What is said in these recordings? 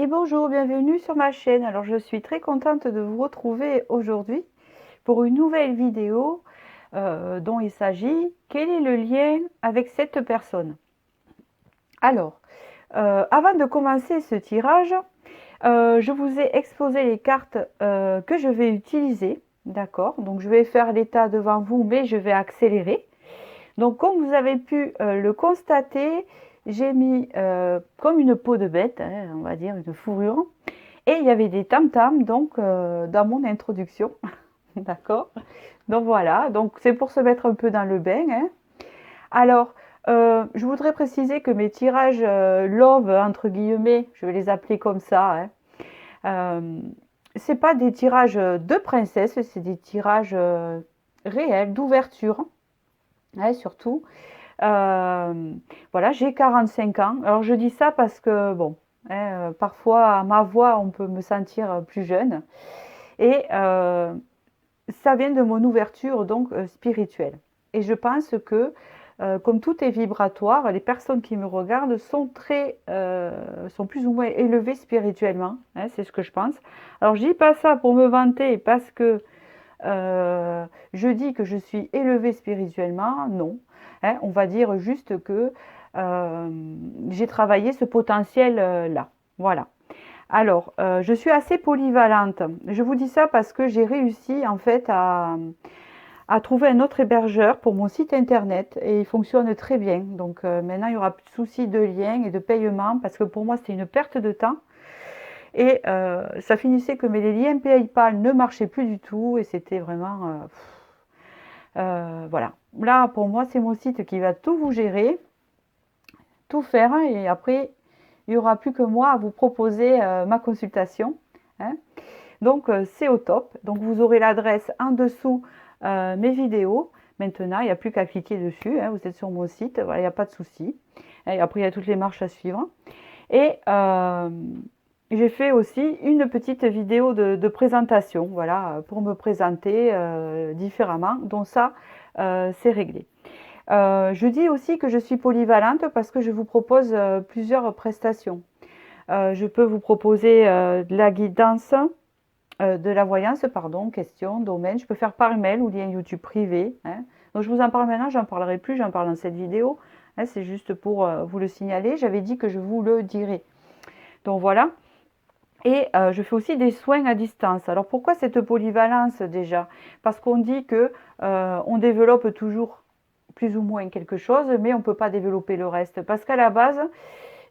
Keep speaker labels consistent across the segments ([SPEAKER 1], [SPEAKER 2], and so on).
[SPEAKER 1] Et bonjour, bienvenue sur ma chaîne. Alors je suis très contente de vous retrouver aujourd'hui pour une nouvelle vidéo dont il s'agit quel est le lien avec cette personne. Alors, avant de commencer ce tirage, je vous ai exposé les cartes que je vais utiliser. D'accord, donc je vais faire l'état devant vous, mais je vais accélérer. Donc comme vous avez pu le constater, j'ai mis comme une peau de bête, hein, on va dire une fourrure, et il y avait des tam-tams donc dans mon introduction. D'accord. Donc voilà, donc c'est pour se mettre un peu dans le bain, hein. Alors, je voudrais préciser que mes tirages love, entre guillemets, je vais les appeler comme ça, hein, euh, c'est pas des tirages de princesse, c'est des tirages réels, d'ouverture, hein, surtout. Euh, voilà, j'ai 45 ans. Alors je dis ça parce que, bon, hein, parfois à ma voix, on peut me sentir plus jeune. Et ça vient de mon ouverture donc spirituelle. Et je pense que, comme tout est vibratoire, les personnes qui me regardent sont plus ou moins élevées spirituellement. Hein, c'est ce que je pense. Alors je dis pas ça pour me vanter parce que je dis que je suis élevée spirituellement, non. Hein, on va dire juste que j'ai travaillé ce potentiel-là. Voilà. Alors, je suis assez polyvalente. Je vous dis ça parce que j'ai réussi en fait à trouver un autre hébergeur pour mon site internet et il fonctionne très bien. Donc maintenant, il n'y aura plus de soucis de lien et de paiement parce que pour moi, c'était une perte de temps. Et ça finissait que mes liens PayPal ne marchaient plus du tout et c'était vraiment... voilà. Là, pour moi, c'est mon site qui va tout vous gérer, tout faire et après, il n'y aura plus que moi à vous proposer ma consultation, hein. Donc, c'est au top. Donc, vous aurez l'adresse en dessous mes vidéos. Maintenant, il n'y a plus qu'à cliquer dessus, hein. Vous êtes sur mon site, voilà, il n'y a pas de souci. Et après, il y a toutes les marches à suivre. Et j'ai fait aussi une petite vidéo de présentation, voilà, pour me présenter différemment. Donc ça, c'est réglé. Je dis aussi que je suis polyvalente parce que je vous propose plusieurs prestations. Je peux vous proposer de la guidance, de la voyance, pardon, question, domaine. Je peux faire par email ou lien YouTube privé, hein. Donc je vous en parle maintenant, j'en parlerai plus, j'en parle dans cette vidéo, hein, c'est juste pour vous le signaler. J'avais dit que je vous le dirai. Donc voilà. Et je fais aussi des soins à distance. Alors pourquoi cette polyvalence déjà? Parce qu'on dit que on développe toujours plus ou moins quelque chose, mais on ne peut pas développer le reste. Parce qu'à la base,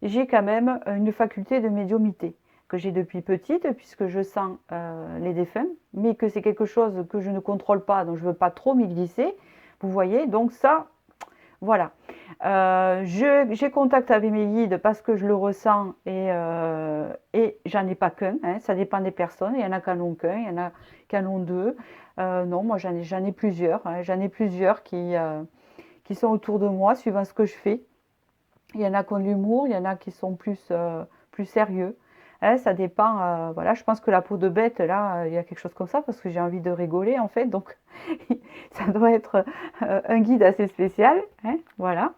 [SPEAKER 1] j'ai quand même une faculté de médiumnité que j'ai depuis petite, puisque je sens les défunts, mais que c'est quelque chose que je ne contrôle pas, donc je ne veux pas trop m'y glisser. Vous voyez, donc ça, voilà. J'ai contact avec mes guides parce que je le ressens et j'en ai pas qu'un, hein, ça dépend des personnes. Il y en a qui en ont qu'un, il y en a qui en ont deux. Non, moi j'en ai plusieurs, hein, j'en ai plusieurs qui sont autour de moi suivant ce que je fais. Il y en a qui ont de l'humour, il y en a qui sont plus sérieux. Hein, ça dépend. Voilà, je pense que la peau de bête, là, il y a quelque chose comme ça parce que j'ai envie de rigoler en fait. Donc, ça doit être un guide assez spécial. Hein, voilà.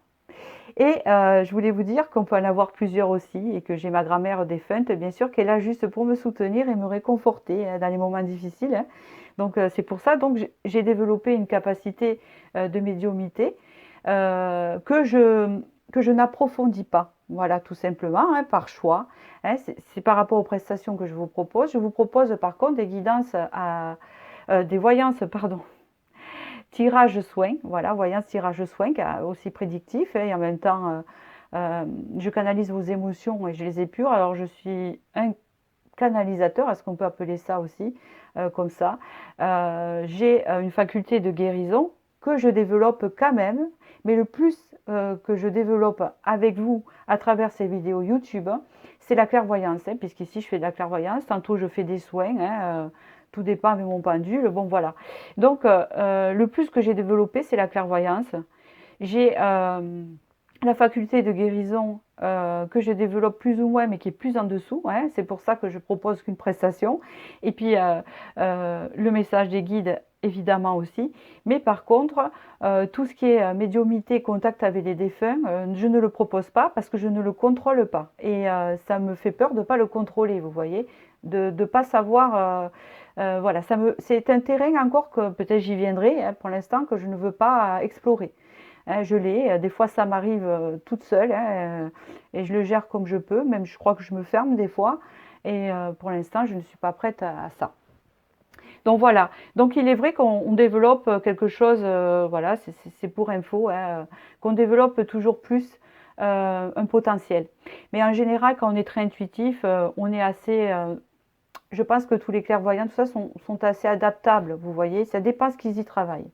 [SPEAKER 1] Et je voulais vous dire qu'on peut en avoir plusieurs aussi et que j'ai ma grand-mère défunte, bien sûr, qui est là juste pour me soutenir et me réconforter hein, dans les moments difficiles. Hein. Donc, c'est pour ça donc j'ai développé une capacité de médiumnité que je n'approfondis pas. Voilà, tout simplement, hein, par choix. Hein, c'est par rapport aux prestations que je vous propose. Je vous propose par contre des guidances des voyances, pardon, tirage soin, voilà, voyance tirage soin, aussi prédictif, hein, et en même temps, je canalise vos émotions et je les épure. Alors, je suis un canalisateur, est-ce qu'on peut appeler ça aussi comme ça. J'ai une faculté de guérison que je développe quand même, mais le plus que je développe avec vous à travers ces vidéos YouTube, c'est la clairvoyance, hein, puisqu'ici je fais de la clairvoyance, tantôt je fais des soins, hein, tout dépend avec mon pendule, bon voilà. Donc le plus que j'ai développé, c'est la clairvoyance. J'ai la faculté de guérison que je développe plus ou moins, mais qui est plus en dessous. Hein, c'est pour ça que je propose qu'une prestation. Et puis, le message des guides, évidemment aussi. Mais par contre, tout ce qui est médiumnité, contact avec les défunts, je ne le propose pas parce que je ne le contrôle pas. Et ça me fait peur de ne pas le contrôler, vous voyez, de ne pas savoir... voilà, c'est un terrain encore que peut-être j'y viendrai, hein, pour l'instant, que je ne veux pas explorer. Hein, je l'ai. Des fois, ça m'arrive toute seule, hein, et je le gère comme je peux. Même, je crois que je me ferme des fois. Et pour l'instant, je ne suis pas prête à ça. Donc voilà. Donc il est vrai qu'on développe quelque chose. Voilà, c'est pour info, hein, qu'on développe toujours plus un potentiel. Mais en général, quand on est très intuitif, on est assez. Je pense que tous les clairvoyants, tout ça, sont assez adaptables. Vous voyez, ça dépend ce qu'ils y travaillent.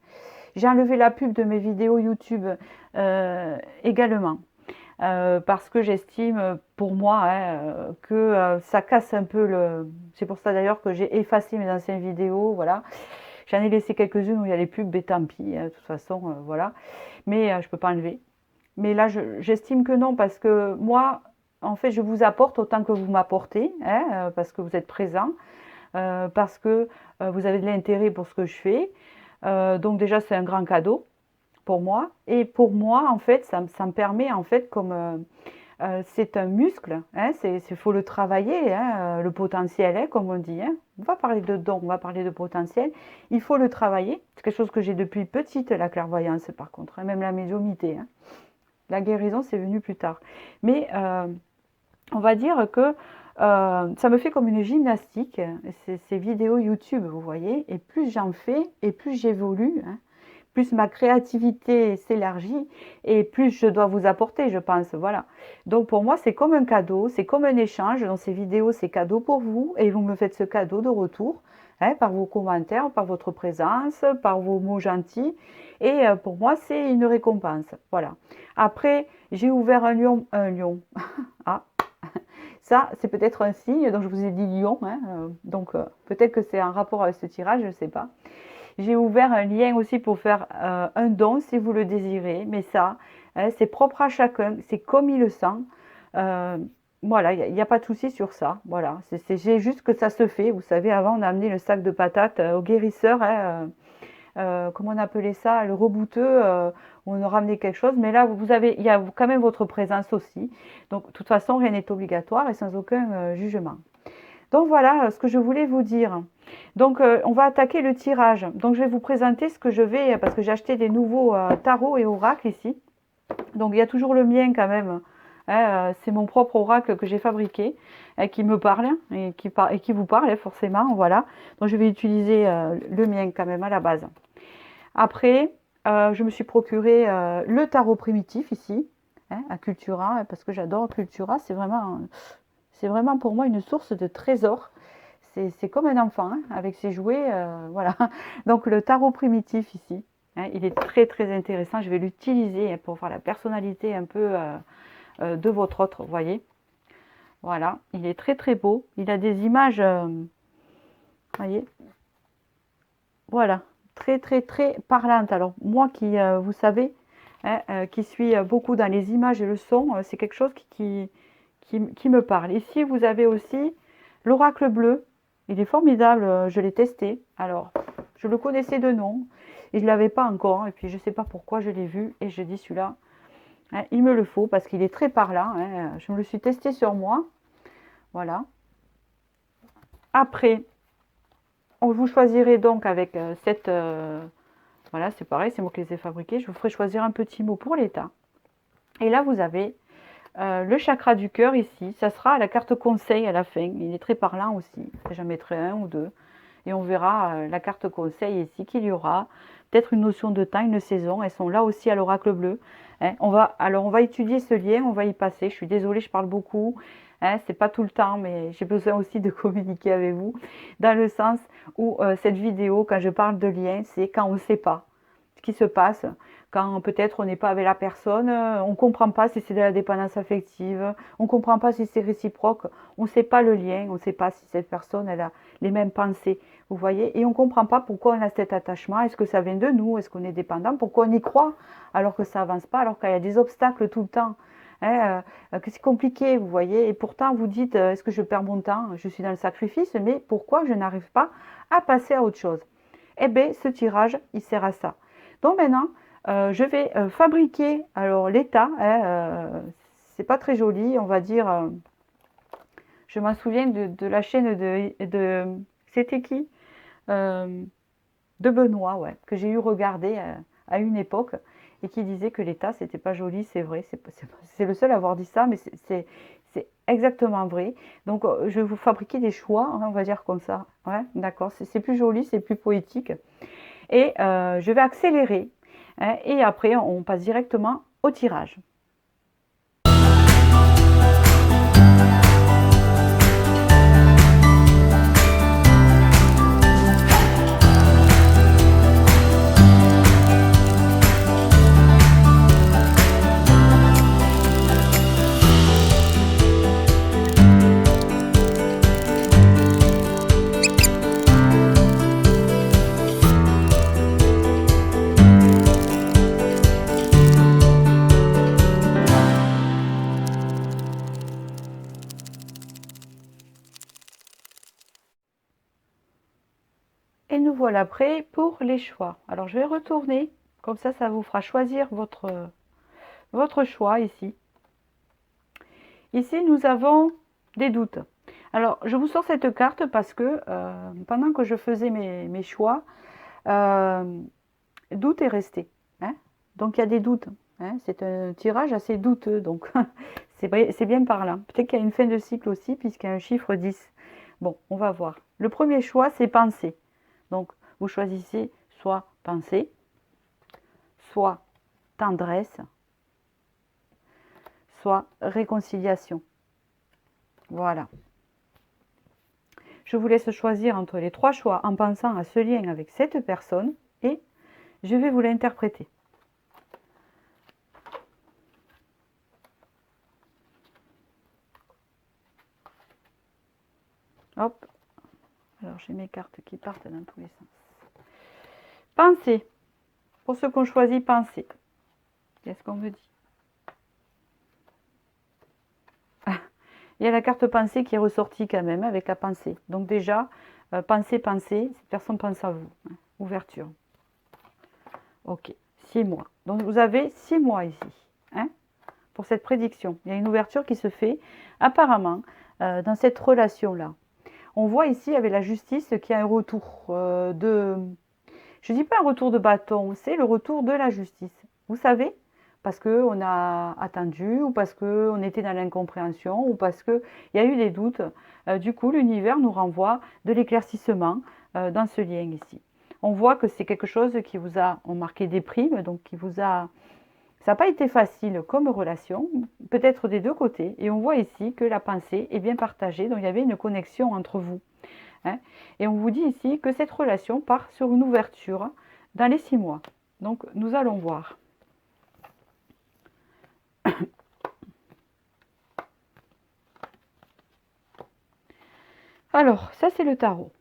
[SPEAKER 1] J'ai enlevé la pub de mes vidéos YouTube également. Parce que j'estime pour moi, hein, que ça casse un peu le... C'est pour ça d'ailleurs que j'ai effacé mes anciennes vidéos, voilà. J'en ai laissé quelques-unes où il y a les pubs, mais tant pis, hein, de toute façon, voilà. Mais je ne peux pas enlever. Mais là, j'estime que non, parce que moi, en fait, je vous apporte autant que vous m'apportez, hein, parce que vous êtes présent, parce que vous avez de l'intérêt pour ce que je fais. Donc déjà, c'est un grand cadeau pour moi. Et pour moi, en fait, ça me permet, en fait, comme c'est un muscle, hein, faut le travailler, hein, le potentiel, hein, comme on dit. Hein. On va parler de don, on va parler de potentiel. Il faut le travailler. C'est quelque chose que j'ai depuis petite, la clairvoyance, par contre, hein, même la médiumnité. Hein. La guérison, c'est venu plus tard. Mais on va dire que ça me fait comme une gymnastique, ces vidéos YouTube, vous voyez. Et plus j'en fais, et plus j'évolue, hein, plus ma créativité s'élargit et plus je dois vous apporter, je pense. Voilà. Donc pour moi, c'est comme un cadeau, c'est comme un échange. Dans ces vidéos, c'est cadeau pour vous et vous me faites ce cadeau de retour, hein, par vos commentaires, par votre présence, par vos mots gentils. Et pour moi, c'est une récompense. Voilà. Après, j'ai ouvert un lion. Un lion. Ah, ça, c'est peut-être un signe. Donc je vous ai dit lion. Hein, donc peut-être que c'est un rapport avec ce tirage, je ne sais pas. J'ai ouvert un lien aussi pour faire un don si vous le désirez. Mais ça, hein, c'est propre à chacun. C'est comme il le sent. Euh, voilà, il n'y a pas de souci sur ça. Voilà, c'est juste que ça se fait. Vous savez, avant, on a amené le sac de patates au guérisseur. Hein, comment on appelait ça? Le rebouteux. On a ramené quelque chose. Mais là, il y a quand même votre présence aussi. Donc, de toute façon, rien n'est obligatoire et sans aucun jugement. Donc voilà ce que je voulais vous dire. Donc on va attaquer le tirage. Donc je vais vous présenter ce que je vais, parce que j'ai acheté des nouveaux tarots et oracles ici. Donc il y a toujours le mien quand même. Hein, c'est mon propre oracle que j'ai fabriqué, qui me parle, hein, et qui vous parle, hein, forcément. Voilà. Donc je vais utiliser le mien quand même à la base. Après, je me suis procuré le tarot primitif ici, hein, à Cultura, hein, parce que j'adore Cultura. C'est vraiment pour moi une source de trésors. C'est comme un enfant, hein, avec ses jouets. Voilà. Donc le tarot primitif ici, hein, il est très très intéressant. Je vais l'utiliser, hein, pour voir la personnalité un peu de votre autre, vous voyez. Voilà, il est très très beau. Il a des images, voyez. Voilà, très très très parlantes. Alors moi qui, vous savez, hein, qui suis beaucoup dans les images et le son, c'est quelque chose qui me parle. Ici, vous avez aussi l'oracle bleu. Il est formidable, je l'ai testé. Alors, je le connaissais de nom et je ne l'avais pas encore. Et puis, je ne sais pas pourquoi je l'ai vu et je dis celui-là, hein, il me le faut parce qu'il est très parlant. Hein. Je me le suis testé sur moi. Voilà. Après, vous choisirez donc avec cette... voilà, c'est pareil, c'est moi qui les ai fabriqués. Je vous ferai choisir un petit mot pour l'état. Et là, vous avez le chakra du cœur ici. Ça sera la carte conseil à la fin. Il est très parlant aussi. J'en mettrai un ou deux. Et on verra la carte conseil ici qu'il y aura. Peut-être une notion de temps, une saison. Elles sont là aussi à l'oracle bleu. Hein. Alors, on va étudier ce lien. On va y passer. Je suis désolée, je parle beaucoup. Hein, c'est pas tout le temps, mais j'ai besoin aussi de communiquer avec vous. Dans le sens où cette vidéo, quand je parle de lien, c'est quand on ne sait pas ce qui se passe, quand peut-être on n'est pas avec la personne, on ne comprend pas si c'est de la dépendance affective, on ne comprend pas si c'est réciproque, on ne sait pas le lien, on ne sait pas si cette personne elle a les mêmes pensées, vous voyez, et on ne comprend pas pourquoi on a cet attachement, est-ce que ça vient de nous, est-ce qu'on est dépendant, pourquoi on y croit alors que ça avance pas, alors qu'il y a des obstacles tout le temps, hein, que c'est compliqué, vous voyez, et pourtant vous dites, est-ce que je perds mon temps, je suis dans le sacrifice, mais pourquoi je n'arrive pas à passer à autre chose? Eh bien, ce tirage, il sert à ça. Donc maintenant, je vais fabriquer, alors l'état, hein, c'est pas très joli, on va dire, je m'en souviens de la chaîne c'était qui de Benoît, ouais, que j'ai eu regardé à une époque, et qui disait que l'état, c'était pas joli, c'est vrai, c'est le seul à avoir dit ça, mais c'est exactement vrai. Donc, je vais vous fabriquer des choix, hein, on va dire comme ça, ouais, d'accord, c'est plus joli, c'est plus poétique, et je vais accélérer, hein, et après, on passe directement au tirage. Et nous voilà prêts pour les choix. Alors je vais retourner, comme ça vous fera choisir votre choix ici. Ici nous avons des doutes. Alors je vous sors cette carte parce que pendant que je faisais mes choix, doute est resté, hein. Donc il y a des doutes, hein. C'est un tirage assez douteux, donc c'est bien parlant. Peut-être qu'il y a une fin de cycle aussi, puisqu'il y a un chiffre 10. Bon, on va voir. Le premier choix, c'est penser. Donc, vous choisissez soit pensée, soit tendresse, soit réconciliation. Voilà. Je vous laisse choisir entre les trois choix en pensant à ce lien avec cette personne et je vais vous l'interpréter. Hop. Alors, j'ai mes cartes qui partent dans tous les sens. Pensée. Pour ceux qui ont choisi pensée. Qu'est-ce qu'on me dit? Ah, il y a la carte pensée qui est ressortie quand même avec la pensée. Donc déjà, pensée, cette personne pense à vous. Hein. Ouverture. Ok, 6 mois. Donc vous avez 6 mois ici, hein, pour cette prédiction. Il y a une ouverture qui se fait apparemment dans cette relation-là. On voit ici avec la justice qu'il y a un retour je ne dis pas un retour de bâton, c'est le retour de la justice. Vous savez, parce qu'on a attendu, ou parce qu'on était dans l'incompréhension, ou parce qu'il y a eu des doutes. Du coup, l'univers nous renvoie de l'éclaircissement dans ce lien ici. On voit que c'est quelque chose qui vous a marqué des primes, donc qui vous a... Ça n'a pas été facile comme relation, peut-être des deux côtés. Et on voit ici que la pensée est bien partagée, donc il y avait une connexion entre vous. Hein. Et on vous dit ici que cette relation part sur une ouverture dans les 6 mois. Donc nous allons voir. Alors, ça c'est le tarot.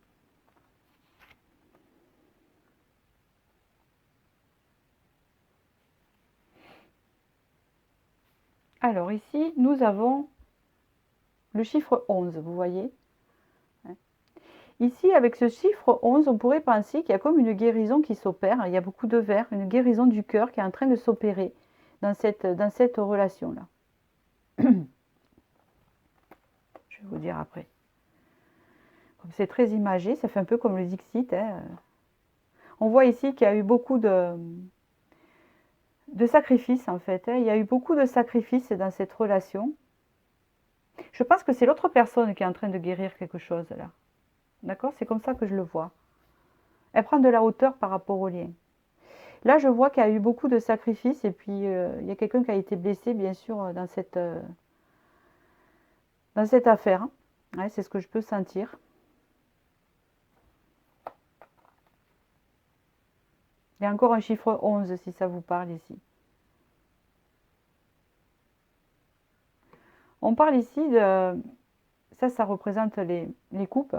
[SPEAKER 1] Alors ici, nous avons le chiffre 11, vous voyez. Ici, avec ce chiffre 11, on pourrait penser qu'il y a comme une guérison qui s'opère. Il y a beaucoup de verre, une guérison du cœur qui est en train de s'opérer dans cette relation-là. Je vais vous dire après. Comme c'est très imagé, ça fait un peu comme le Dixit. Hein. On voit ici qu'il y a eu beaucoup de sacrifices, en fait. Hein. Il y a eu beaucoup de sacrifices dans cette relation. Je pense que c'est l'autre personne qui est en train de guérir quelque chose, là. D'accord? C'est comme ça que je le vois. Elle prend de la hauteur par rapport au lien. Là, je vois qu'il y a eu beaucoup de sacrifices et puis il y a quelqu'un qui a été blessé, bien sûr, dans cette affaire. Ouais, c'est ce que je peux sentir. Il y a encore un chiffre 11 si ça vous parle ici. On parle ici de... Ça représente les coupes.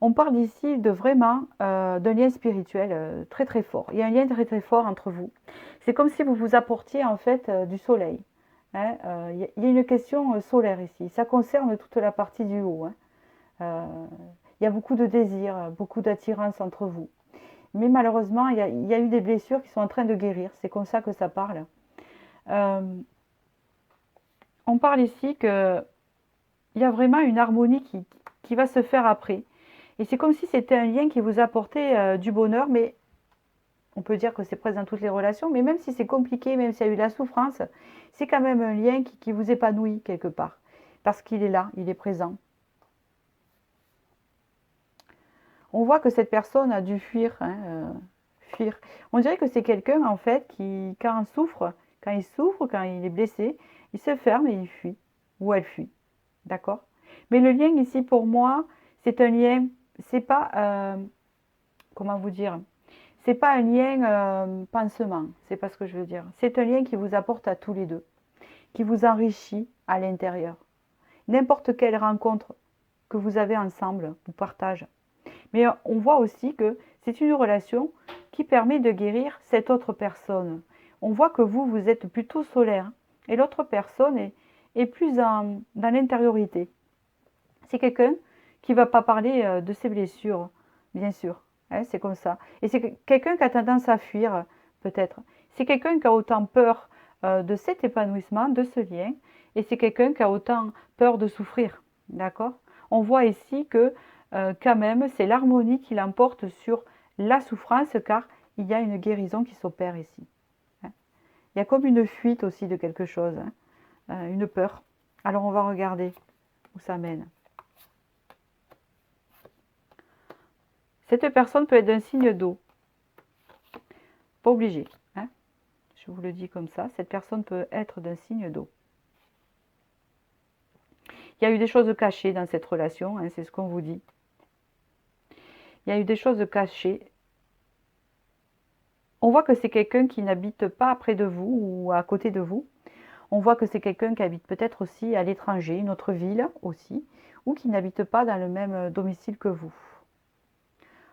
[SPEAKER 1] On parle ici de vraiment d'un lien spirituel très très fort. Il y a un lien très très fort entre vous. C'est comme si vous vous apportiez en fait du soleil. Hein. Il y a une question solaire ici. Ça concerne toute la partie du haut. Hein. Il y a beaucoup de désir, beaucoup d'attirance entre vous. Mais malheureusement, il y a eu des blessures qui sont en train de guérir. C'est comme ça que ça parle. On parle ici qu'il y a vraiment une harmonie qui va se faire après. Et c'est comme si c'était un lien qui vous apportait du bonheur, mais on peut dire que c'est presque dans toutes les relations, mais même si c'est compliqué, même s'il y a eu de la souffrance, c'est quand même un lien qui vous épanouit quelque part. Parce qu'il est là, il est présent. On voit que cette personne a dû fuir. Hein, fuir. On dirait que c'est quelqu'un en fait qui, quand il souffre, quand il est blessé, il se ferme et il fuit. Ou elle fuit. D'accord? Mais le lien ici pour moi, c'est un lien, c'est pas, comment vous dire, c'est pas un lien pansement, c'est pas ce que je veux dire. C'est un lien qui vous apporte à tous les deux, qui vous enrichit à l'intérieur. N'importe quelle rencontre que vous avez ensemble vous partage. Mais on voit aussi que c'est une relation qui permet de guérir cette autre personne. On voit que vous êtes plutôt solaire et l'autre personne est plus dans l'intériorité. C'est quelqu'un qui ne va pas parler de ses blessures, bien sûr. Hein, c'est comme ça. Et c'est quelqu'un qui a tendance à fuir, peut-être. C'est quelqu'un qui a autant peur de cet épanouissement, de ce lien, et c'est quelqu'un qui a autant peur de souffrir. D'accord? On voit ici que quand même, c'est l'harmonie qui l'emporte sur la souffrance, car il y a une guérison qui s'opère ici. Hein. Il y a comme une fuite aussi de quelque chose, hein, une peur. Alors on va regarder où ça mène. Cette personne peut être d'un signe d'eau. Pas obligé. Hein, je vous le dis comme ça. Cette personne peut être d'un signe d'eau. Il y a eu des choses cachées dans cette relation, hein, c'est ce qu'on vous dit. Il y a eu des choses cachées. On voit que c'est quelqu'un qui n'habite pas près de vous ou à côté de vous. On voit que c'est quelqu'un qui habite peut-être aussi à l'étranger, une autre ville aussi, ou qui n'habite pas dans le même domicile que vous.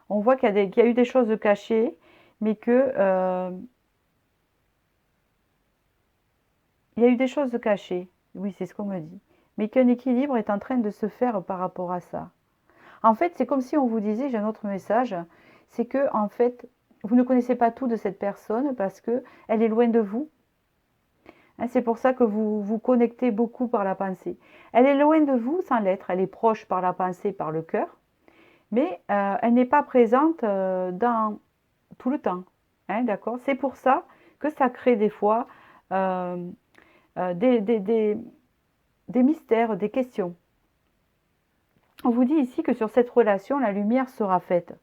[SPEAKER 1] On voit qu'il y a eu des choses cachées, mais que il y a eu des choses cachées, oui, c'est ce qu'on me dit, mais qu'un équilibre est en train de se faire par rapport à ça. En fait, c'est comme si on vous disait, j'ai un autre message, c'est que en fait, vous ne connaissez pas tout de cette personne parce que elle est loin de vous. Hein, c'est pour ça que vous vous connectez beaucoup par la pensée. Elle est loin de vous sans l'être, elle est proche par la pensée, par le cœur, mais elle n'est pas présente dans tout le temps. Hein, d'accord? C'est pour ça que ça crée des fois des mystères, des questions. On vous dit ici que sur cette relation, la lumière sera faite.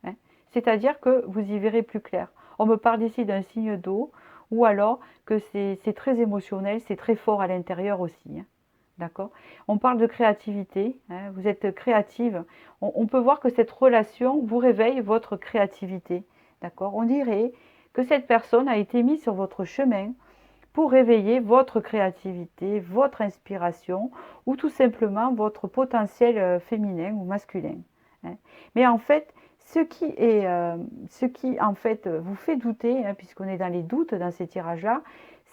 [SPEAKER 1] Hein, c'est-à-dire que vous y verrez plus clair. On me parle ici d'un signe d'eau, ou alors que c'est très émotionnel, c'est très fort à l'intérieur aussi. Hein. D'accord? On parle de créativité, hein, vous êtes créative. On peut voir que cette relation vous réveille votre créativité. D'accord? On dirait que cette personne a été mise sur votre chemin pour réveiller votre créativité, votre inspiration ou tout simplement votre potentiel féminin ou masculin. Hein. Mais en fait, ce qui en fait vous fait douter, hein, puisqu'on est dans les doutes dans ces tirages-là,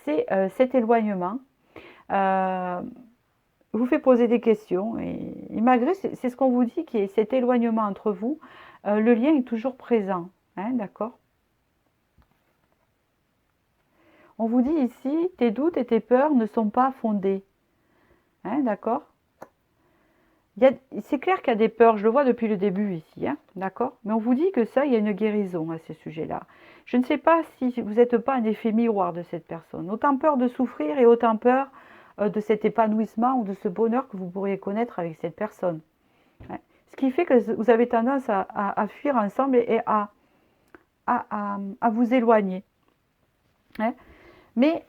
[SPEAKER 1] c'est cet éloignement. Vous fait poser des questions et malgré, c'est ce qu'on vous dit, qui est cet éloignement entre vous, le lien est toujours présent. Hein, d'accord? On vous dit ici, tes doutes et tes peurs ne sont pas fondés. Hein, d'accord? C'est clair qu'il y a des peurs, je le vois depuis le début ici, hein, d'accord? Mais on vous dit que ça, il y a une guérison à ce sujet-là. Je ne sais pas si vous n'êtes pas un effet miroir de cette personne. Autant peur de souffrir et autant peur de cet épanouissement ou de ce bonheur que vous pourriez connaître avec cette personne. Hein. Ce qui fait que vous avez tendance à fuir ensemble et à vous éloigner. Hein. Mais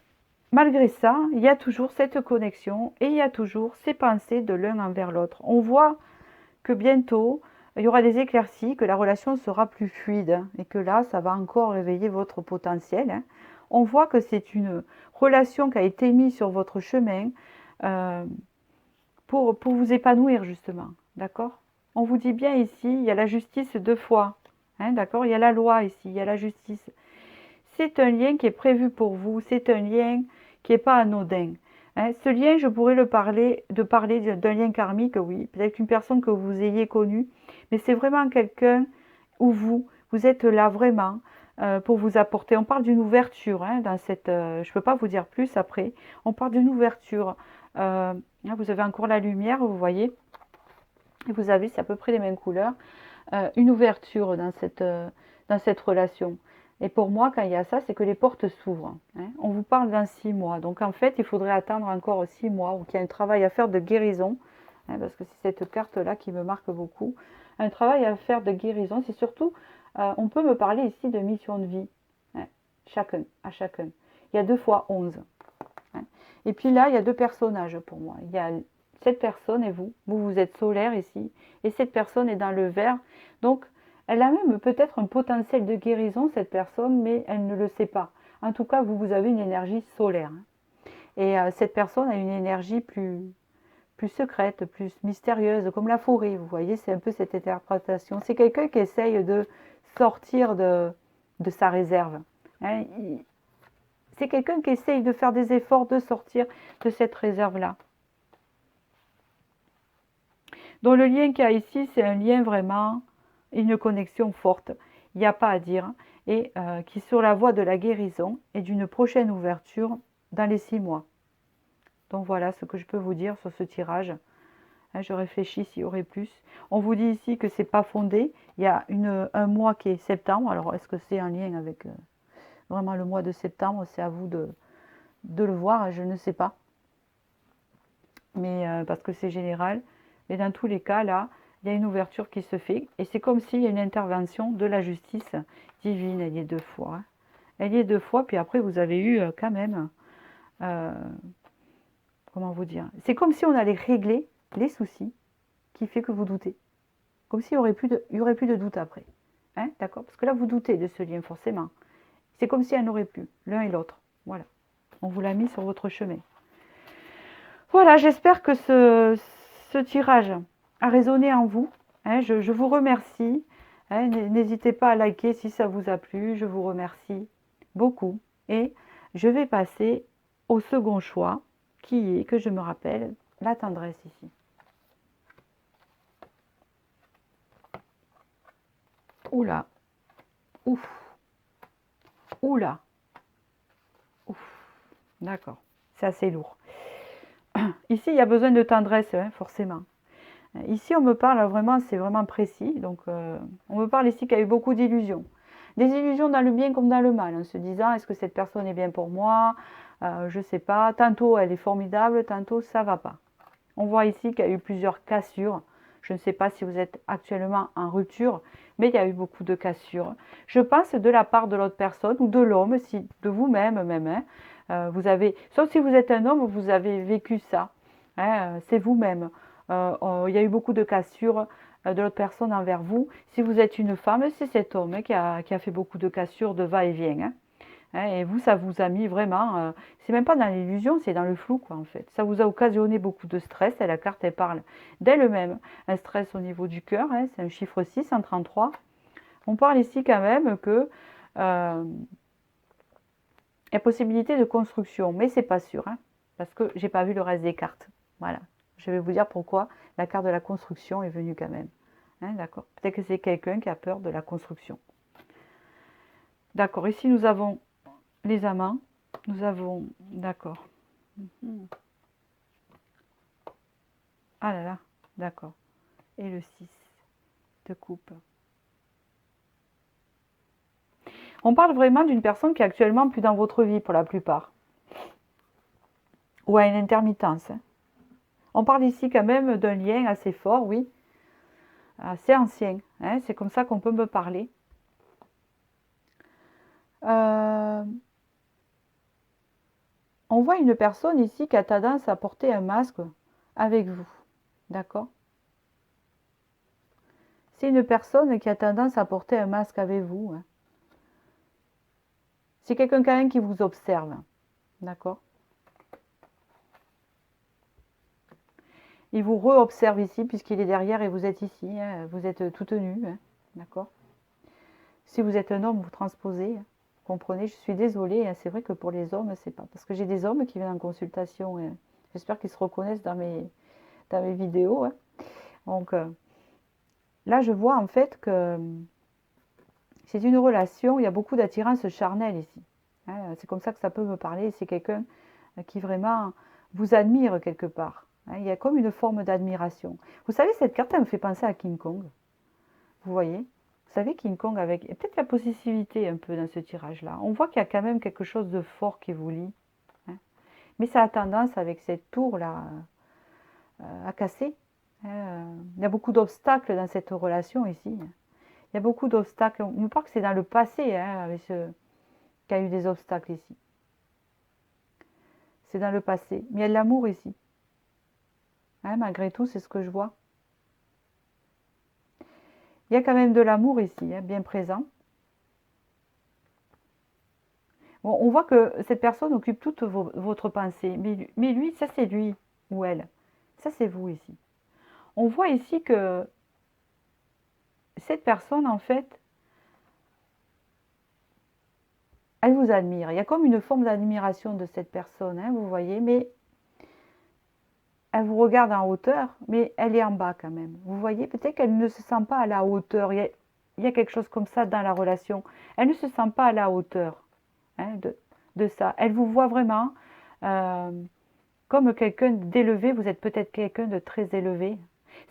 [SPEAKER 1] malgré ça, il y a toujours cette connexion et il y a toujours ces pensées de l'un envers l'autre. On voit que bientôt, il y aura des éclaircies, que la relation sera plus fluide, hein, et que là, ça va encore réveiller votre potentiel, hein. On voit que c'est une relation qui a été mise sur votre chemin euh, pour vous épanouir, justement. D'accord? On vous dit bien ici, il y a la justice deux fois. Hein, d'accord? Il y a la loi ici, il y a la justice. C'est un lien qui est prévu pour vous, c'est un lien qui n'est pas anodin. Hein, ce lien, je pourrais parler d'un lien karmique, oui, peut-être une personne que vous ayez connue, mais c'est vraiment quelqu'un où vous êtes là vraiment pour vous apporter. On parle d'une ouverture, hein, dans cette. Je ne peux pas vous dire plus après. On parle d'une ouverture. Vous avez encore la lumière, vous voyez, et vous avez, c'est à peu près les mêmes couleurs, une ouverture dans cette relation. Et pour moi, quand il y a ça, c'est que les portes s'ouvrent, hein. On vous parle dans 6 mois. Donc en fait, il faudrait attendre encore 6 mois ou qu'il y a un travail à faire de guérison, hein, parce que c'est cette carte-là qui me marque beaucoup. Un travail à faire de guérison, c'est surtout, on peut me parler ici de mission de vie, hein, à chacun. Il y a 2 fois 11. Hein. Et puis là, il y a deux personnages pour moi. Il y a cette personne et vous. Vous êtes solaire ici. Et cette personne est dans le vert. Donc, elle a même peut-être un potentiel de guérison, cette personne, mais elle ne le sait pas. En tout cas, vous avez une énergie solaire. Et cette personne a une énergie plus secrète, plus mystérieuse, comme la forêt. Vous voyez, c'est un peu cette interprétation. C'est quelqu'un qui essaye de sortir de sa réserve. Hein. C'est quelqu'un qui essaye de faire des efforts de sortir de cette réserve-là. Donc le lien qu'il y a ici, c'est un lien vraiment, une connexion forte. Il n'y a pas à dire. Et qui est sur la voie de la guérison et d'une prochaine ouverture dans les 6 mois. Donc voilà ce que je peux vous dire sur ce tirage. Je réfléchis s'il y aurait plus. On vous dit ici que c'est pas fondé. Il y a un mois qui est septembre. Alors est-ce que c'est un lien avec vraiment le mois de septembre? C'est à vous de le voir, je ne sais pas. Mais parce que c'est général. Mais dans tous les cas, là, il y a une ouverture qui se fait. Et c'est comme s'il y a une intervention de la justice divine. Elle y est 2 fois. Hein. Elle y est 2 fois. Puis après, vous avez eu quand même... comment vous dire? C'est comme si on allait régler les soucis qui fait que vous doutez. Comme s'il n'y aurait plus de doute après. Hein, d'accord? Parce que là, vous doutez de ce lien, forcément. C'est comme si elle n'aurait plus, l'un et l'autre. Voilà. On vous l'a mis sur votre chemin. Voilà, j'espère que ce tirage a résonné en vous. Hein, je vous remercie. Hein, n'hésitez pas à liker si ça vous a plu. Je vous remercie beaucoup. Et je vais passer au second choix, qui est, que je me rappelle, la tendresse ici. Oula. Ouf. Oula. Ouf. D'accord. C'est assez lourd. Ici, il y a besoin de tendresse, hein, forcément. Ici, on me parle vraiment, c'est vraiment précis. Donc, on me parle ici qu'il y a eu beaucoup d'illusions. Des illusions dans le bien comme dans le mal, en se disant, est-ce que cette personne est bien pour moi? Je ne sais pas. Tantôt, elle est formidable, tantôt, ça ne va pas. On voit ici qu'il y a eu plusieurs cassures. Je ne sais pas si vous êtes actuellement en rupture, mais il y a eu beaucoup de cassures. Je pense de la part de l'autre personne ou de l'homme, si, de vous-même même. Hein, vous avez, sauf si vous êtes un homme, vous avez vécu ça. Hein, c'est vous-même. Il y a eu beaucoup de cassures de l'autre personne envers vous. Si vous êtes une femme, c'est cet homme qui a fait beaucoup de cassures, de va-et-vient. Hein. Et vous, ça vous a mis vraiment, c'est même pas dans l'illusion, c'est dans le flou, quoi, en fait. Ça vous a occasionné beaucoup de stress, et la carte, elle parle d'elle-même. Un stress au niveau du cœur, hein, c'est un chiffre 6 en 33. On parle ici quand même que il y a possibilité de construction, mais c'est pas sûr, hein, parce que j'ai pas vu le reste des cartes. Voilà. Je vais vous dire pourquoi la carte de la construction est venue quand même. Hein, d'accord. Peut-être que c'est quelqu'un qui a peur de la construction. D'accord. Ici, nous avons les amants. Nous avons... D'accord. Ah là là. D'accord. Et le 6 de coupe. On parle vraiment d'une personne qui est actuellement plus dans votre vie pour la plupart. Ou à une intermittence. Hein. On parle ici quand même d'un lien assez fort, oui. Assez ancien. Hein. C'est comme ça qu'on peut me parler. On voit une personne ici qui a tendance à porter un masque avec vous. D'accord? c'est une personne qui a tendance à porter un masque avec vous. Hein. C'est quelqu'un quand même qui vous observe. D'accord? Il vous re-observe ici puisqu'il est derrière et vous êtes ici. Hein. Vous êtes tout nu. Hein. D'accord? Si vous êtes un homme, vous transposez. Hein. Comprenez, je suis désolée. Hein. C'est vrai que pour les hommes, c'est pas. Parce que j'ai des hommes qui viennent en consultation. Hein. J'espère qu'ils se reconnaissent dans mes vidéos. Hein. Donc là, je vois en fait que c'est une relation, il y a beaucoup d'attirance charnelle ici. Hein. C'est comme ça que ça peut me parler. C'est quelqu'un qui vraiment vous admire quelque part. Hein. Il y a comme une forme d'admiration. Vous savez, cette carte, elle me fait penser à King Kong. Vous voyez? Vous savez, King Kong, avec peut-être la possessivité un peu dans ce tirage-là. On voit qu'il y a quand même quelque chose de fort qui vous lie. Hein. Mais ça a tendance, avec cette tour-là, à casser. Hein. Il y a beaucoup d'obstacles dans cette relation ici. Il y a beaucoup d'obstacles. On me parle que c'est dans le passé hein, avec qu'il y a eu des obstacles ici. C'est dans le passé. Mais il y a de l'amour ici. Hein, malgré tout, c'est ce que je vois. Il y a quand même de l'amour ici, hein, bien présent. Bon, on voit que cette personne occupe toute votre pensée. Mais lui, ça c'est lui ou elle. Ça c'est vous ici. On voit ici que cette personne, en fait, elle vous admire. Il y a comme une forme d'admiration de cette personne, hein, vous voyez, mais elle vous regarde en hauteur, mais elle est en bas quand même. Vous voyez, peut-être qu'elle ne se sent pas à la hauteur. Il y a quelque chose comme ça dans la relation. Elle ne se sent pas à la hauteur hein, de ça. Elle vous voit vraiment euh, comme quelqu'un d'élevé. Vous êtes peut-être quelqu'un de très élevé.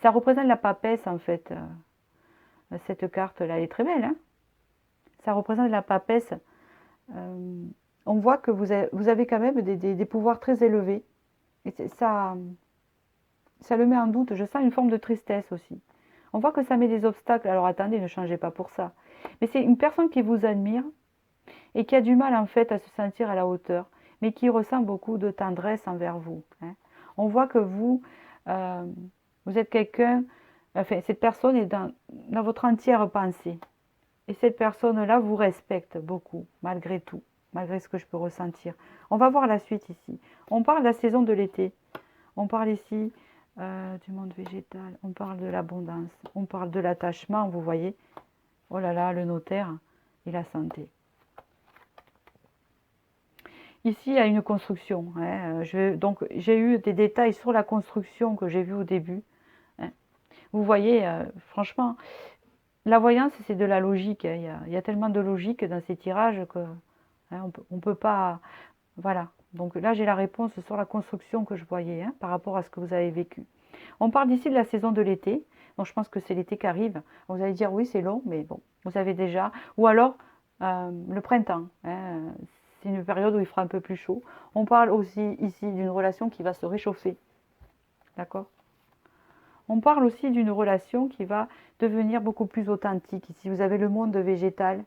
[SPEAKER 1] Ça représente la papesse en fait. Cette carte-là, elle est très belle. Hein, ça représente la papesse. On voit que vous avez quand même des pouvoirs très élevés. Et ça le met en doute. Je sens une forme de tristesse aussi. On voit que ça met des obstacles. Alors attendez, ne changez pas pour ça. Mais c'est une personne qui vous admire et qui a du mal en fait à se sentir à la hauteur, mais qui ressent beaucoup de tendresse envers vous. Hein. On voit que vous êtes quelqu'un, enfin cette personne est dans votre entière pensée. Et cette personne-là vous respecte beaucoup, malgré tout, malgré ce que je peux ressentir. On va voir la suite ici. On parle de la saison de l'été. On parle ici du monde végétal. On parle de l'abondance. On parle de l'attachement, vous voyez. Oh là là, le notaire et la santé. Ici, il y a une construction. Hein. Donc, j'ai eu des détails sur la construction que j'ai vue au début. Hein. Vous voyez, franchement, la voyance, c'est de la logique. Hein. Il y a tellement de logique dans ces tirages que hein, on peut pas... Voilà. Donc là, j'ai la réponse sur la construction que je voyais hein, par rapport à ce que vous avez vécu. On parle ici de la saison de l'été. Donc je pense que c'est l'été qui arrive. Vous allez dire oui, c'est long, mais bon, vous avez déjà... Ou alors le printemps. Hein. C'est une période où il fera un peu plus chaud. On parle aussi ici d'une relation qui va se réchauffer. D'accord ? On parle aussi d'une relation qui va devenir beaucoup plus authentique. Ici, vous avez le monde végétal.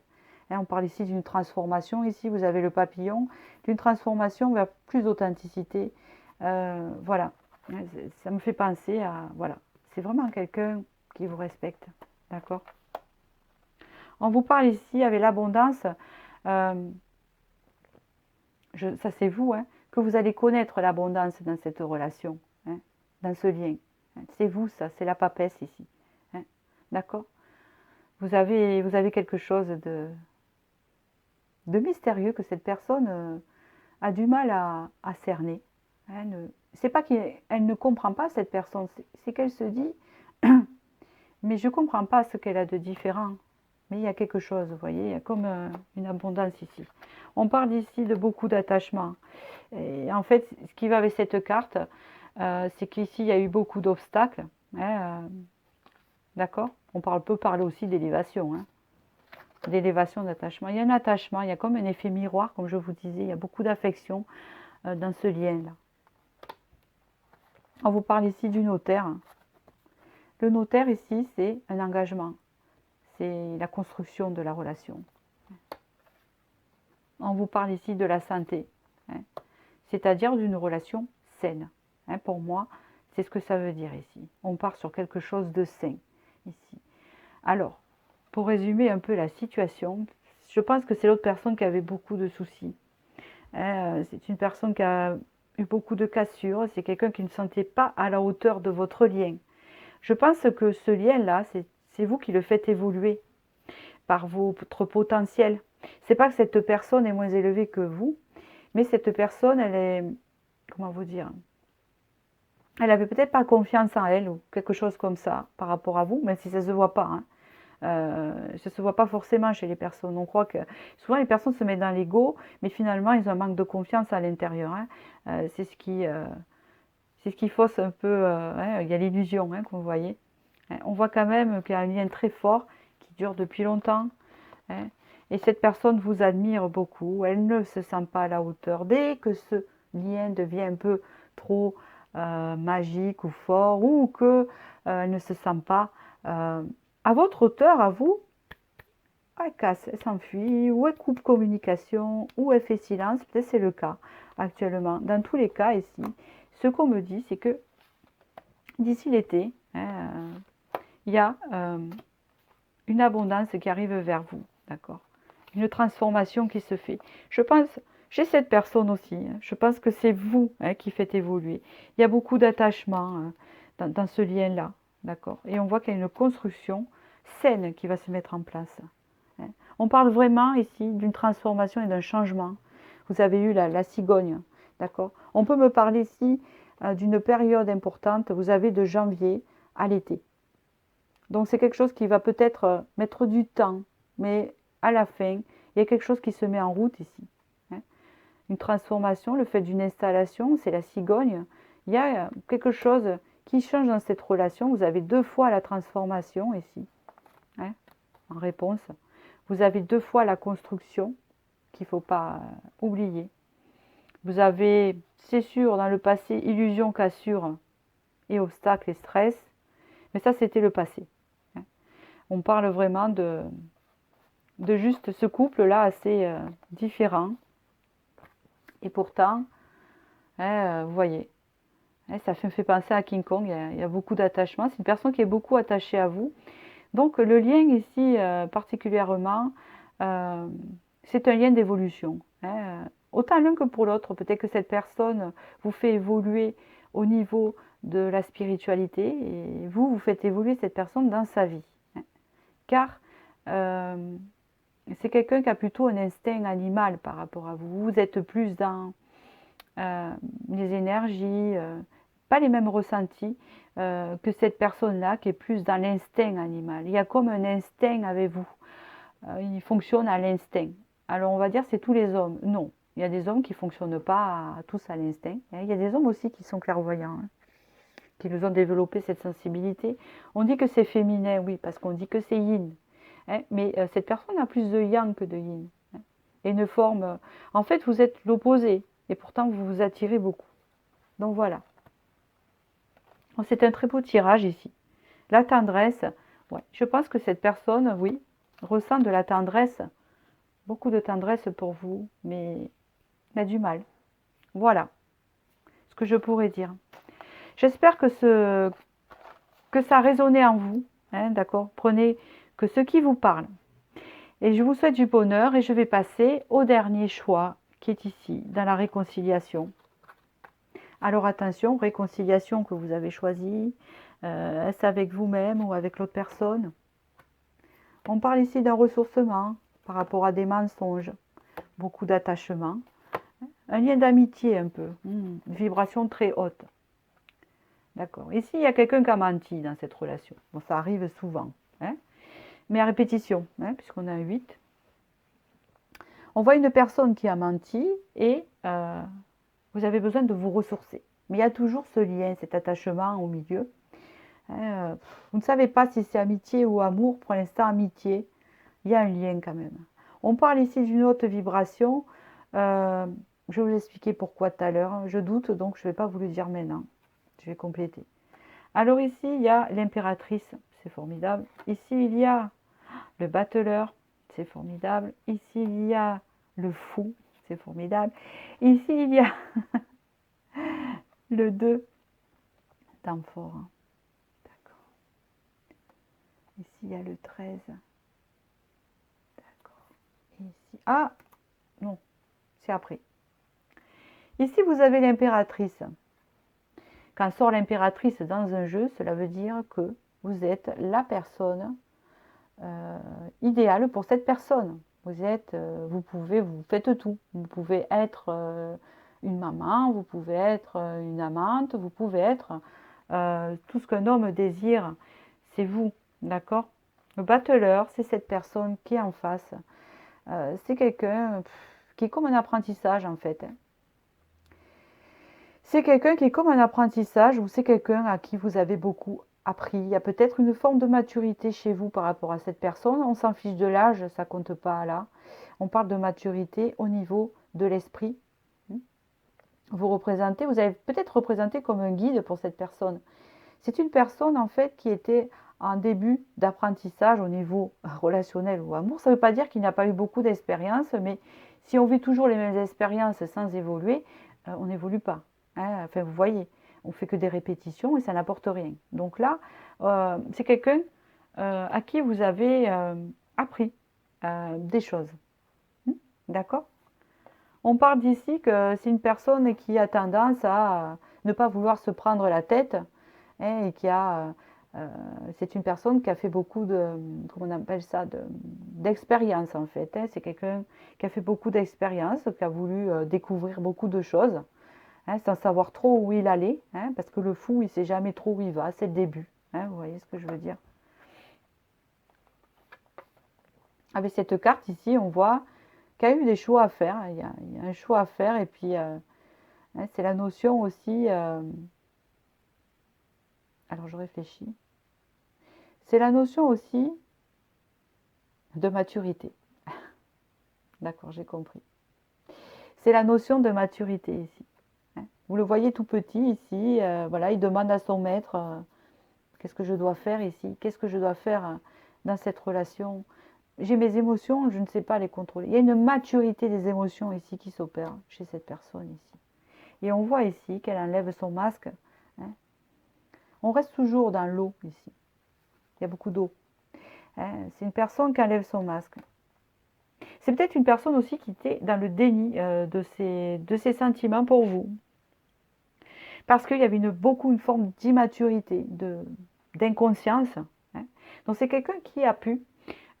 [SPEAKER 1] On parle ici d'une transformation. Ici, vous avez le papillon. D'une transformation vers plus d'authenticité. Voilà. Ça me fait penser à... Voilà. C'est vraiment quelqu'un qui vous respecte. D'accord ? On vous parle ici avec l'abondance. Ça, c'est vous, hein, que vous allez connaître l'abondance dans cette relation, hein, dans ce lien. C'est vous, ça, c'est la papesse ici. Hein, d'accord ? Vous avez quelque chose de mystérieux que cette personne a du mal à cerner. Hein, c'est pas qu'elle ne comprend pas cette personne, c'est qu'elle se dit mais je ne comprends pas ce qu'elle a de différent. Mais il y a quelque chose, vous voyez, il y a comme une abondance ici. On parle ici de beaucoup d'attachement. Et en fait, ce qui va avec cette carte, c'est qu'ici, il y a eu beaucoup d'obstacles. Hein, d'accord ? Peut parler aussi d'élévation. Hein, d'élévation, d'attachement. Il y a un attachement, il y a comme un effet miroir, comme je vous disais. Il y a beaucoup d'affection dans ce lien-là. On vous parle ici du notaire. Le notaire ici, c'est un engagement. C'est la construction de la relation. On vous parle ici de la santé, hein, c'est-à-dire d'une relation saine. Hein, pour moi, c'est ce que ça veut dire ici. On part sur quelque chose de sain ici. Alors, pour résumer un peu la situation, je pense que c'est l'autre personne qui avait beaucoup de soucis. C'est une personne qui a eu beaucoup de cassures, c'est quelqu'un qui ne sentait pas à la hauteur de votre lien. Je pense que ce lien-là, c'est vous qui le faites évoluer par votre potentiel. C'est pas que cette personne est moins élevée que vous, mais cette personne, elle est, comment vous dire, elle avait peut-être pas confiance en elle ou quelque chose comme ça par rapport à vous, même si ça se voit pas, hein. Ça se voit pas forcément chez les personnes. On croit que souvent les personnes se mettent dans l'ego, mais finalement ils ont un manque de confiance à l'intérieur, hein. C'est ce qui fausse un peu. Hein, il y a l'illusion, hein, que vous voyez. Hein. On voit quand même qu'il y a un lien très fort qui dure depuis longtemps. Hein, et cette personne vous admire beaucoup. Elle ne se sent pas à la hauteur. Dès que ce lien devient un peu trop magique ou fort, ou que elle ne se sent pas à votre hauteur, à vous, elle casse, elle s'enfuit, ou elle coupe communication, ou elle fait silence. Peut-être c'est le cas actuellement. Dans tous les cas ici, ce qu'on me dit, c'est que d'ici l'été, hein, il y a une abondance qui arrive vers vous, d'accord? Une transformation qui se fait. Je pense, j'ai cette personne aussi, hein, je pense que c'est vous, hein, qui faites évoluer. Il y a beaucoup d'attachement, dans ce lien-là, d'accord? Et on voit qu'il y a une construction saine qui va se mettre en place. Hein. On parle vraiment ici d'une transformation et d'un changement. Vous avez eu la cigogne, d'accord? On peut me parler ici d'une période importante, vous avez de janvier à l'été. Donc c'est quelque chose qui va peut-être mettre du temps, mais à la fin, il y a quelque chose qui se met en route ici. Hein. Une transformation, le fait d'une installation, c'est la cigogne. Il y a quelque chose qui change dans cette relation. Vous avez 2 fois la transformation ici, hein, en réponse. Vous avez 2 fois la construction, qu'il ne faut pas oublier. Vous avez, c'est sûr, dans le passé, illusion, cassure et obstacles et stress. Mais ça, c'était le passé. Hein. On parle vraiment de juste ce couple-là assez différent. Et pourtant, hein, vous voyez, hein, ça me fait penser à King Kong, il y a beaucoup d'attachement. C'est une personne qui est beaucoup attachée à vous. Donc le lien ici, particulièrement, euh, c'est un lien d'évolution. Hein. Autant l'un que pour l'autre, peut-être que cette personne vous fait évoluer au niveau de la spiritualité et vous, vous faites évoluer cette personne dans sa vie. Hein. Car c'est quelqu'un qui a plutôt un instinct animal par rapport à vous. Vous êtes plus dans les énergies, pas les mêmes ressentis que cette personne-là qui est plus dans l'instinct animal. Il y a comme un instinct avec vous. Il fonctionne à l'instinct. Alors on va dire c'est tous les hommes. Non, il y a des hommes qui ne fonctionnent pas tous à l'instinct. Il y a des hommes aussi qui sont clairvoyants, hein, qui nous ont développé cette sensibilité. On dit que c'est féminin, oui, parce qu'on dit que c'est yin. Hein, mais cette personne a plus de yang que de yin. Hein, et une forme... en fait, vous êtes l'opposé. Et pourtant, vous vous attirez beaucoup. Donc voilà. C'est un très beau tirage ici. La tendresse, ouais, je pense que cette personne, oui, ressent de la tendresse, beaucoup de tendresse pour vous, mais il a du mal. Voilà ce que je pourrais dire. J'espère que ça a résonné en vous, hein, d'accord? Prenez que ce qui vous parle. Et je vous souhaite du bonheur et je vais passer au dernier choix qui est ici, dans la réconciliation. Alors attention, réconciliation que vous avez choisie, est-ce avec vous-même ou avec l'autre personne? On parle ici d'un ressourcement par rapport à des mensonges, beaucoup d'attachement, un lien d'amitié un peu, une vibration très haute. D'accord. Ici, il y a quelqu'un qui a menti dans cette relation. Bon, ça arrive souvent, hein, mais à répétition, hein, puisqu'on a un 8. On voit une personne qui a menti et vous avez besoin de vous ressourcer. Mais il y a toujours ce lien, cet attachement au milieu. Hein, vous ne savez pas si c'est amitié ou amour. Pour l'instant, amitié. Il y a un lien quand même. On parle ici d'une haute vibration. Je vais vous expliquer pourquoi tout à l'heure. Je doute, donc je ne vais pas vous le dire maintenant. Je vais compléter. Alors ici, il y a l'impératrice. C'est formidable. Ici, il y a le battleur. C'est formidable. Ici, il y a le fou. C'est formidable. Ici, il y a le 2. Temps fort. D'accord. Ici, il y a le 13. D'accord. Ici. Ah, non, c'est après. Ici, vous avez l'impératrice. Quand sort l'impératrice dans un jeu, cela veut dire que vous êtes la personne idéale pour cette personne. Vous faites tout. Vous pouvez être une maman, vous pouvez être une amante, vous pouvez être tout ce qu'un homme désire, c'est vous, d'accord? Le battleur, c'est cette personne qui est en face. C'est quelqu'un qui est comme un apprentissage en fait. C'est quelqu'un qui est comme un apprentissage ou c'est quelqu'un à qui vous avez beaucoup appris. Il y a peut-être une forme de maturité chez vous par rapport à cette personne. On s'en fiche de l'âge, ça compte pas là. On parle de maturité au niveau de l'esprit. Vous avez peut-être représenté comme un guide pour cette personne. C'est une personne en fait qui était en début d'apprentissage au niveau relationnel ou amour. Ça ne veut pas dire qu'il n'a pas eu beaucoup d'expérience, mais si on vit toujours les mêmes expériences sans évoluer, on n'évolue pas. Hein. Enfin, vous voyez, on fait que des répétitions et ça n'apporte rien. Donc là, c'est quelqu'un à qui vous avez appris des choses. D'accord? On parle d'ici que c'est une personne qui a tendance à ne pas vouloir se prendre la tête hein, et c'est une personne qui a fait beaucoup de, comment on appelle ça, d'expérience en fait. Hein. C'est quelqu'un qui a fait beaucoup d'expérience, qui a voulu découvrir beaucoup de choses, hein, sans savoir trop où il allait, hein, parce que le fou, il ne sait jamais trop où il va, c'est le début. Hein, vous voyez ce que je veux dire? Avec cette carte ici, on voit qu'il y a eu des choix à faire. Il y a un choix à faire et puis hein, c'est la notion aussi. Alors je réfléchis. C'est la notion aussi de maturité. D'accord, j'ai compris. C'est la notion de maturité ici. Hein. Vous le voyez tout petit ici. Voilà, il demande à son maître qu'est-ce que je dois faire ici? Qu'est-ce que je dois faire dans cette relation? J'ai mes émotions, je ne sais pas les contrôler. Il y a une maturité des émotions ici qui s'opère chez cette personne ici. Et on voit ici qu'elle enlève son masque. Hein. On reste toujours dans l'eau ici. Il y a beaucoup d'eau. Hein. C'est une personne qui enlève son masque. C'est peut-être une personne aussi qui était dans le déni de ses sentiments pour vous. Parce qu'il y avait une forme d'immaturité, d'inconscience. Hein. Donc c'est quelqu'un qui a pu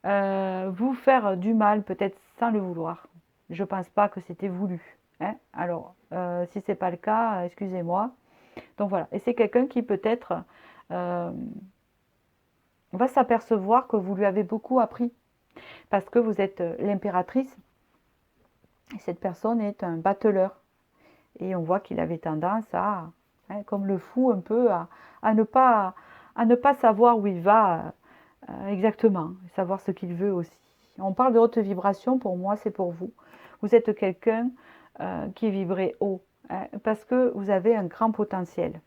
[SPEAKER 1] vous faire du mal, peut-être sans le vouloir. Je ne pense pas que c'était voulu. Hein. Alors, si ce n'est pas le cas, excusez-moi. Donc voilà. Et c'est quelqu'un qui peut-être va s'apercevoir que vous lui avez beaucoup appris. Parce que vous êtes l'impératrice. Et cette personne est un battleur. Et on voit qu'il avait tendance à, hein, comme le fou un peu, à ne pas savoir où il va exactement, savoir ce qu'il veut aussi. On parle de haute vibration, pour moi c'est pour vous. Vous êtes quelqu'un qui vibrait haut, hein, parce que vous avez un grand potentiel.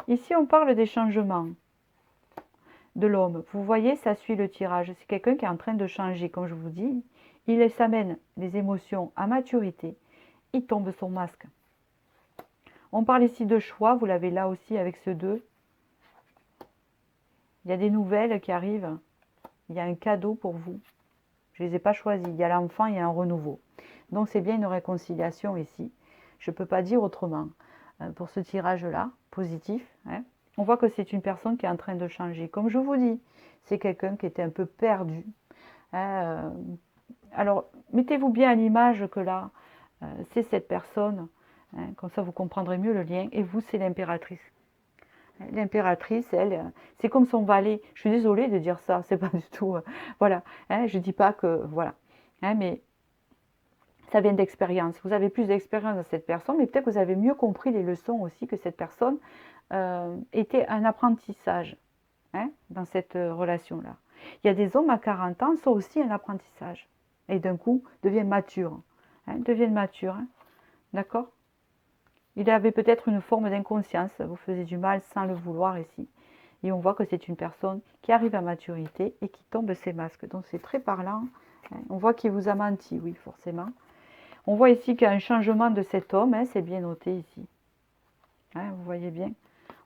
[SPEAKER 1] Ici on parle des changements de l'homme. Vous voyez, ça suit le tirage. C'est quelqu'un qui est en train de changer, comme je vous dis. Il s'amène les émotions à maturité. Il tombe son masque. On parle ici de choix, vous l'avez là aussi avec ce 2. Il y a des nouvelles qui arrivent. Il y a un cadeau pour vous. Je ne les ai pas choisis. Il y a l'enfant, il y a un renouveau. Donc c'est bien une réconciliation ici. Je ne peux pas dire autrement. Pour ce tirage-là, positif, hein. On voit que c'est une personne qui est en train de changer. Comme je vous dis, c'est quelqu'un qui était un peu perdu. Hein. Alors, mettez-vous bien à l'image que là, c'est cette personne. Hein. Comme ça, vous comprendrez mieux le lien. Et vous, c'est l'impératrice. L'impératrice, elle, c'est comme son valet. Je suis désolée de dire ça, c'est pas du tout. Voilà, hein, je dis pas que. Voilà. Hein, mais ça vient d'expérience. Vous avez plus d'expérience dans cette personne, mais peut-être que vous avez mieux compris les leçons aussi que cette personne était un apprentissage hein, dans cette relation-là. Il y a des hommes à 40 ans qui sont aussi un apprentissage. Et d'un coup, deviennent matures. Hein, deviennent matures. Hein, d'accord? Il avait peut-être une forme d'inconscience, vous faisiez du mal sans le vouloir ici. Et on voit que c'est une personne qui arrive à maturité et qui tombe ses masques. Donc c'est très parlant. Hein. On voit qu'il vous a menti, oui, forcément. On voit ici qu'il y a un changement de cet homme, hein, c'est bien noté ici. Hein, vous voyez bien.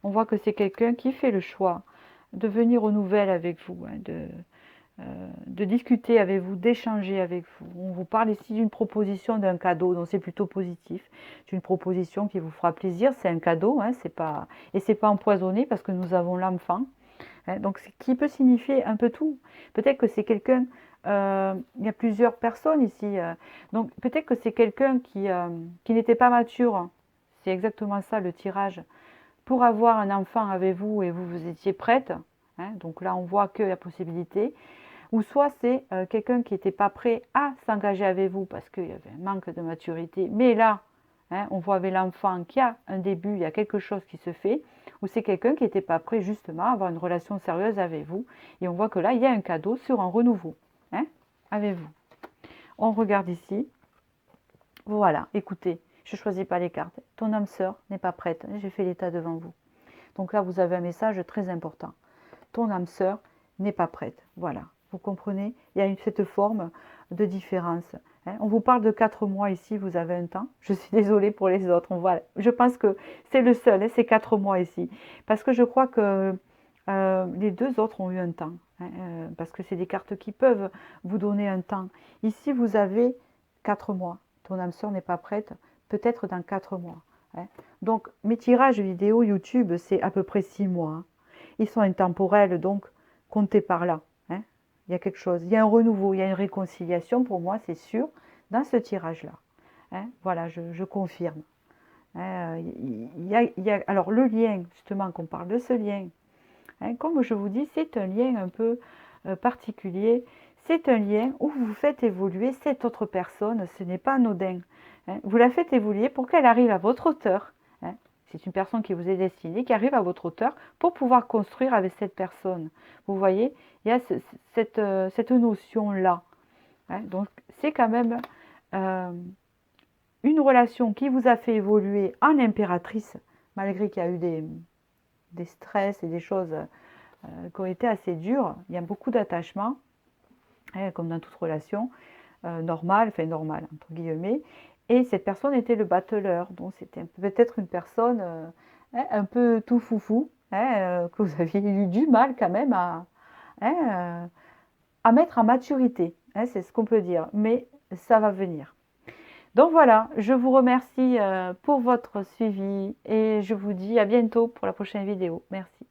[SPEAKER 1] On voit que c'est quelqu'un qui fait le choix de venir aux nouvelles avec vous, hein, de discuter avec vous, d'échanger avec vous. On vous parle ici d'une proposition, d'un cadeau, donc c'est plutôt positif. C'est une proposition qui vous fera plaisir, c'est un cadeau, hein, et c'est pas empoisonné parce que nous avons l'enfant. Hein, donc, ce qui peut signifier un peu tout. Peut-être que c'est quelqu'un, il y a plusieurs personnes ici, donc peut-être que c'est quelqu'un qui n'était pas mature. C'est exactement ça le tirage. Pour avoir un enfant avec vous et vous étiez prête, hein, donc là on voit qu'il y a possibilité, ou soit c'est quelqu'un qui n'était pas prêt à s'engager avec vous parce qu'il y avait un manque de maturité, mais là, hein, on voit avec l'enfant qu'il y a un début, il y a quelque chose qui se fait, ou c'est quelqu'un qui n'était pas prêt justement à avoir une relation sérieuse avec vous, et on voit que là, il y a un cadeau sur un renouveau, hein, avec vous. On regarde ici, voilà, écoutez, je ne choisis pas les cartes, ton âme sœur n'est pas prête, j'ai fait l'état devant vous. Donc là, vous avez un message très important. Ton âme sœur n'est pas prête. Voilà, vous comprenez? Il y a cette forme de différence. Hein. On vous parle de 4 mois ici, vous avez un temps. Je suis désolée pour les autres. Je pense que c'est le seul, hein, c'est 4 mois ici. Parce que je crois que les deux autres ont eu un temps. Hein, parce que c'est des cartes qui peuvent vous donner un temps. Ici, vous avez 4 mois. Ton âme sœur n'est pas prête, peut-être dans 4 mois. Hein. Donc, mes tirages vidéo YouTube, c'est à peu près 6 mois. Hein. Ils sont intemporels, donc comptez par là. Hein. Il y a quelque chose, il y a un renouveau, il y a une réconciliation pour moi, c'est sûr, dans ce tirage-là. Hein. Voilà, je confirme. Hein. Alors, le lien, justement, qu'on parle de ce lien, hein, comme je vous dis, c'est un lien un peu particulier. C'est un lien où vous faites évoluer cette autre personne, ce n'est pas anodin. Hein. Vous la faites évoluer pour qu'elle arrive à votre hauteur. Hein. C'est une personne qui vous est destinée, qui arrive à votre hauteur pour pouvoir construire avec cette personne. Vous voyez, il y a cette notion-là. Hein. Donc, c'est quand même une relation qui vous a fait évoluer en impératrice, malgré qu'il y a eu des stress et des choses qui ont été assez dures. Il y a beaucoup d'attachement, hein, comme dans toute relation normale, enfin normale, entre guillemets. Et cette personne était le battleur, donc c'était peut-être une personne hein, un peu tout foufou, hein, que vous aviez eu du mal quand même hein, à mettre en maturité, hein, c'est ce qu'on peut dire, mais ça va venir. Donc voilà, je vous remercie pour votre suivi et je vous dis à bientôt pour la prochaine vidéo. Merci.